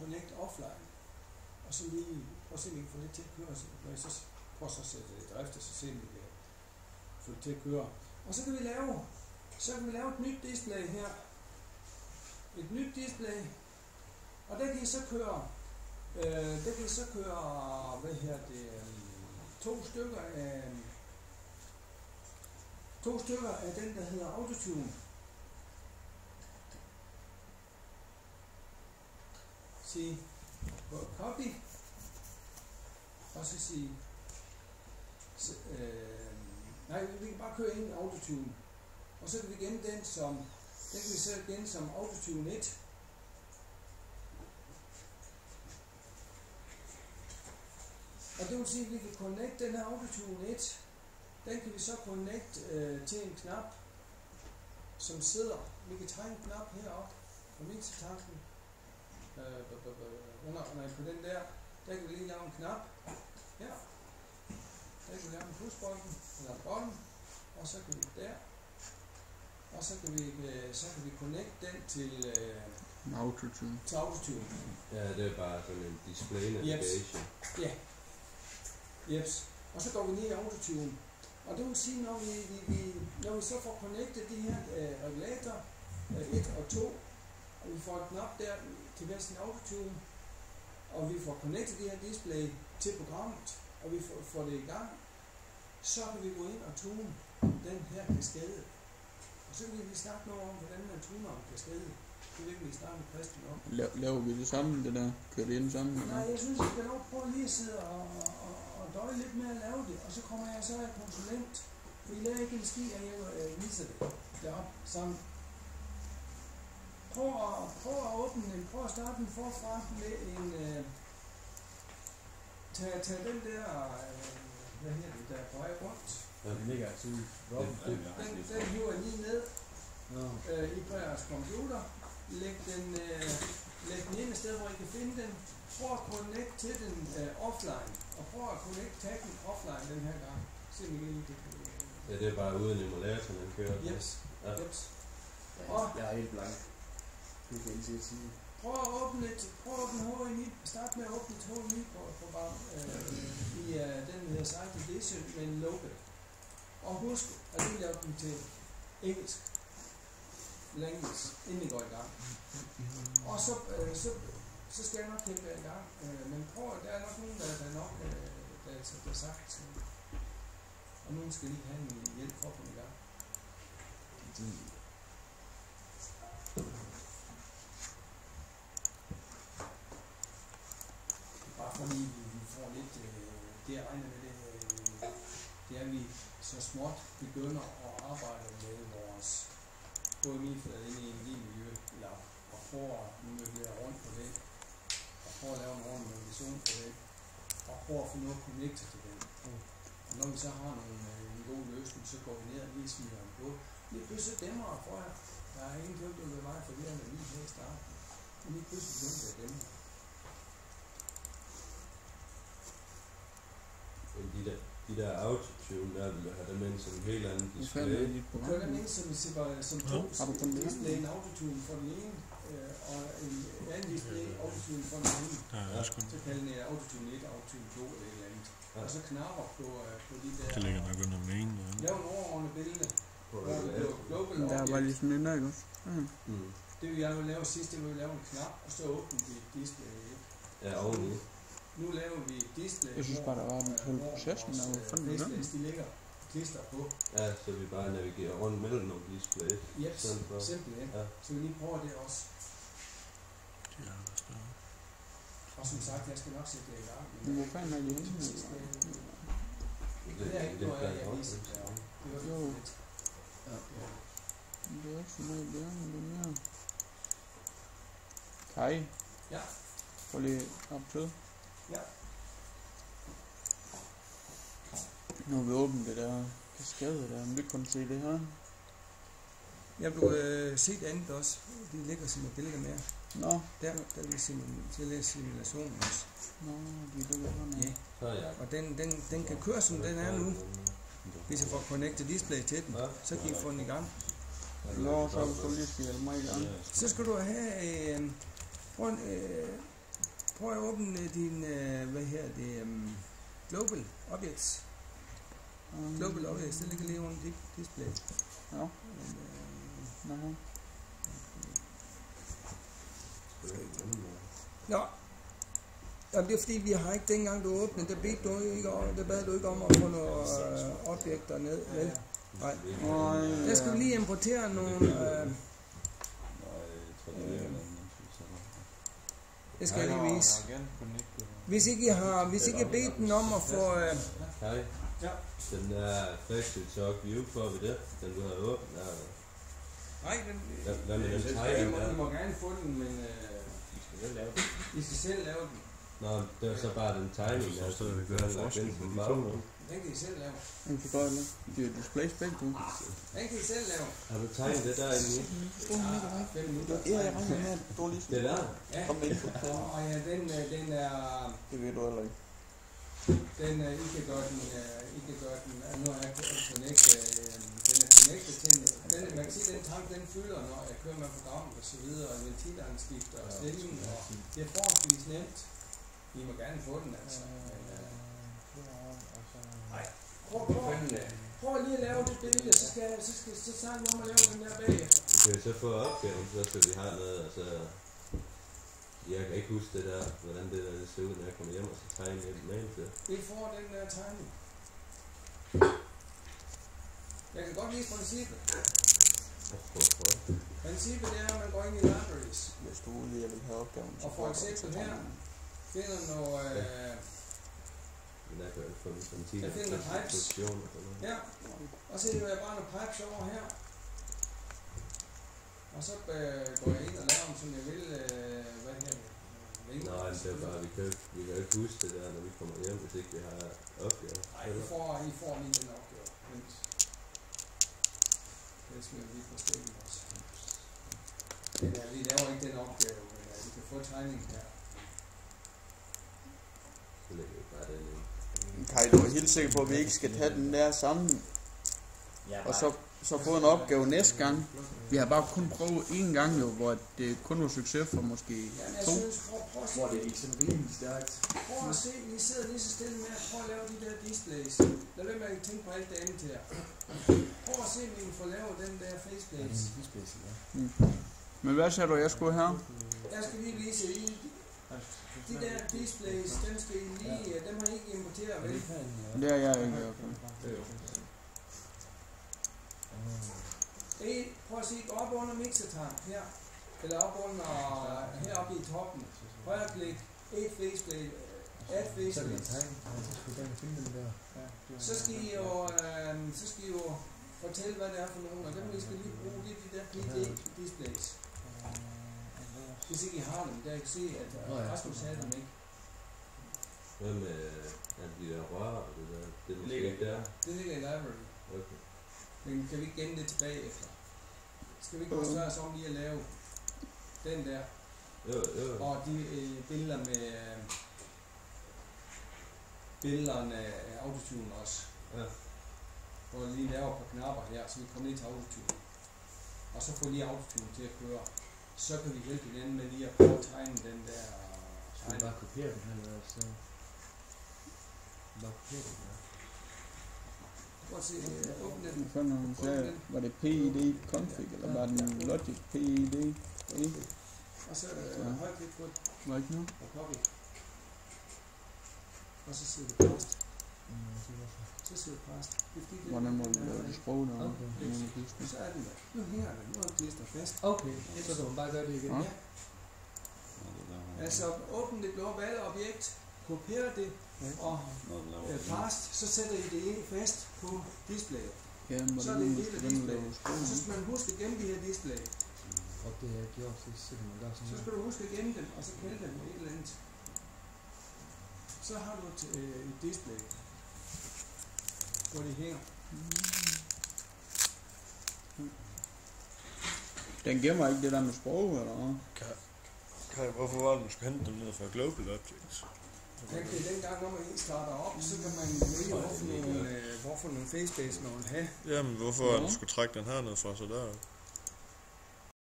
connect offline. Og så lige prøv at se, om vi kan få det til at køre. Når jeg så prøver at sætte det i drift, og så se, om vi kan få det til at køre. Og så kan vi lave et nyt display her. Et nyt display. Og der kan I så køre, to stykker af den, der hedder Autotune. Sige copy, og så sige, vi kan bare køre ind Autotune, og så kan vi gemme den som Autotune 1. Og det vil sige, at vi kan connecte den her Autotune 1, den kan vi så connecte til en knap, som sidder. Vi kan trække en knap heroppe på mixertanken. På den der kan vi lige lave en knap her. Der kan vi lave en plusbolden, eller bolden, og så kan vi der. Og så kan vi connecte den til Autotune. Ja, det er bare sådan en display navigation. Ja. Jeps. Og så går vi ned i Autotune. Og det vil sige, når vi så får connectet de her regulator 1 og 2, og vi får en knap der til hver sin Autotune, og vi får connectet det her display til programmet, og vi får det i gang, så kan vi gå ind og tune den her kaskade. Og så kan vi snakke noget om, hvordan man tuner en kaskade. Det vil vi snakke med Christian om. Laver vi det sammen, det der? Kører det ind sammen? Nej, jeg synes, jeg skal nok prøve lige at sidde og døje lidt med at lave det, og så kommer jeg så af konsulent, for I lærer ikke en ski, at jeg viser det deroppe sammen. Prøv at starte den forfra med en, tag den der, hvad hedder det, der er på vej rundt. Ja, den ligger altid. Den hiver lige ned i på jeres computer. Læg den ind et sted, hvor I kan finde den. Prøv at connecte til den offline. Og prøv at connecte taggen offline den her gang. Se om I lige det. Ja, det er bare uden emulatoren, den kører. Yes. Ja. Yes. Jeg er helt blank. Prøv at åbne HMI. Start med at åbne et HMI-program i den hedder Site Edition med en logo. Og husk at lige lave den til engelsk. Language, inden I går i gang. Og så skal jeg nok hjælpe jer i gang. Men prøv, der er nok nogen, der er sagt. Og nogen skal lige have en hjælp for at komme i gang. Bare fordi vi får lidt, det jeg regner med det er, at vi så småt begynder at arbejde med vores HMI-flade inde i energimiljø, eller og prøve at navigere rundt på det, og prøve at lave en ordentlig navigation på det, og prøve at få noget connectet til det. Og når vi så har en god løsning, så går vi ned og lige smider den på. Lige pludselig dæmmer jeg for jer. Der er ingen tvivl, der vil være forvirrende lige her i starten. Men lige pludselig dæmmer jeg dem. De der Autotune, der vil have dem ind som en helt anden display. Du kører dem ind som to display, en Autotune for den ene, og en anden display, Autotune for den anden. Så kalder den Autotune 1, Autotune 2 eller et eller andet. Og så knapper på de der. Det ligger nok under med en. Lav en overordnet billede. Der er bare lige sådan en der, ikke også? Det vi gerne vil lave sidst, det vil lave en knap, og så åbne vi display. Ja, oveni. Nu laver vi display. Jeg synes bare, der var en hel processen, der var fundet med displays, de ligger klister på. Ja, så vi bare navigerer rundt mellem nogle displays. Yes, simpelthen. Ja. Så vi lige prøver det også. Ja, og som sagt, jeg skal nok sætte det i gang. Men hvor fanden er det henne? Det er ikke noget, jeg viser deroppe. Det var lidt. Ja. Det er ikke så meget bedre, men det er mere. Kai. Ja. Prøv lige op til. Ja. Nu har vi åbnet det der kaskade der, men vi kunne se det her. Jeg vil se det andet også. De ligger som et billede mere. Nå. Der vil simulationen også. Nå, de ligger her. Ja. Og den kan køre som den er nu. Hvis jeg får connected display til den, så kan I få den i gang. Nå, så lige skal hjælpe mig i gang. Så skal du have prøv at åbne din, hvad her det, Global Objects. Global Objects, det ligger lige under display. Ja. Nå. Jamen, det er fordi, vi har ikke dengang du åbnede, der bad du ikke om at få nogle objekter ned, vel? Nej. Der skal vi lige importere nogle... det skal jeg lige vise. Hvis ikke I bedt den om at få... Hej. Den der Factory Talk View, får vi det? Den du har åbnet? Nej, den... Hvad med den tegning der? I må gerne få den, men... I skal selv lave den. Nå, det er så bare den tegning, der Så vi gør forskel på de to. Den kan I selv lave. Den kan godt lave. Det er displays begge to. Den kan I selv lave. Har du tegnet det derinde nu? 5 minutter. Ja, jeg regner med, at du lige Det der? Ja. Kom ind på den. Og ja, den er... Det ved du heller ikke. I kan gøre den, nu har jeg connectet, den er connectet til man kan sige, den tank, den fylder, når jeg kører med programmet og så videre, og ventilerne skifter og stillingen, og det er forholdsvis nemt. I må gerne få den, altså. Nej. Prøv lige at lave det billede, så snakker vi om at lave den der bagefter. Vi kan så få opgaven, så skal vi have noget, altså... Jeg kan ikke huske det der, hvordan det der ser ud, når jeg kommer hjem, og så tegner jeg med til. Vi får den der tegning. Jeg kan godt lide princippet. Princippet er, at man går ind i libraries. Hvis du lige vil have opgaven, så og for eksempel her finder noget... Men der kan jeg få en 10 jeg finder pipes. Ja, og så hiver jeg bare nogle pipes over her. Og så går jeg ind og laver dem, som jeg vil. Hvad her? Nej, det er bare, vi kan ikke huske det der, når vi kommer hjem, hvis ikke vi har opgaver. Nej, I får lige den opgave. Vent. Det smider vi på stikken også. Vi laver ikke den opgave, men vi kan få tegningen her. Så lægger vi bare den ind. Kai, du er helt sikker på, at vi ikke skal tage den der sammen, og så få en opgave næste gang. Vi har bare kun prøvet én gang jo, hvor det kun var succes for måske Jamen, 2. synes, prøv at se. Hvor det ikke sådan rimelig stærkt. Prøv at se, I sidder lige så stille med at prøve at lave de der displays. Lad være med at tænke på alt det andet her. Prøv at se, om I kan få lavet den der faceplates. Men hvad sagde du, jeg skulle her? Jeg skal lige vise I. De der displays, dem skal I lige, dem har I ikke importeret, vel? Det er jeg ikke. Prøv at se, gå op under mixertank her, eller op under, heroppe i toppen. Højre klik, add faceplate. Så skal I jo fortælle, hvad det er for nogen, og dem vi skal lige bruge, det er de der PD displays. Hvis ikke I har dem, der kan I se, at Rasmus havde dem ikke. Hvad med de der rør og det der? Det er måske ikke der? Det ligger i library. Okay. Men kan vi ikke gemme det tilbage efter? Skal vi ikke koncentrere os om lige at lave den der? Jo. Og de billeder med billederne af autotune også. Ja. Hvor jeg lige laver et par knapper her, så vi kommer ned til autotune. Og så får lige autotune til at køre. Så kan vi hjælpe hinanden med lige at prøve at tegne den der. Skal vi bare kopiere den her, eller så? Bare kopiere den her. Prøv at se, åbne den. Var det PID config, eller var den Logic PID? Og så højklik på den. Var ikke noget? Og copy. Og så sidder det fast. Så sidder det fast. Hvordan må du lave det sprog der? Så er den der. Nu hænger den. Nu er den klistret fast. Okay, så kan man bare gøre det igen. Ja. Altså åbne det globale objekt, kopiere det og fast, så sætter I det ind fast på displayet. Ja, så er det en del af displayet. Så skal man huske at gemme de her display. Og det er gjort, så kan man gøre sådan så skal du huske at gemme dem, og så kalde dem med et eller andet. Så har du et display, hvor de hænger. Den gemmer ikke det der med sprog, eller hvad? Kai, hvorfor var det, du skulle hente dem ned fra Global Objects? Dengang, når man starter op, så kan man vælge, hvorfor nogle faceplates man vil have. Jamen, hvorfor du skulle trække den her ned fra, så der?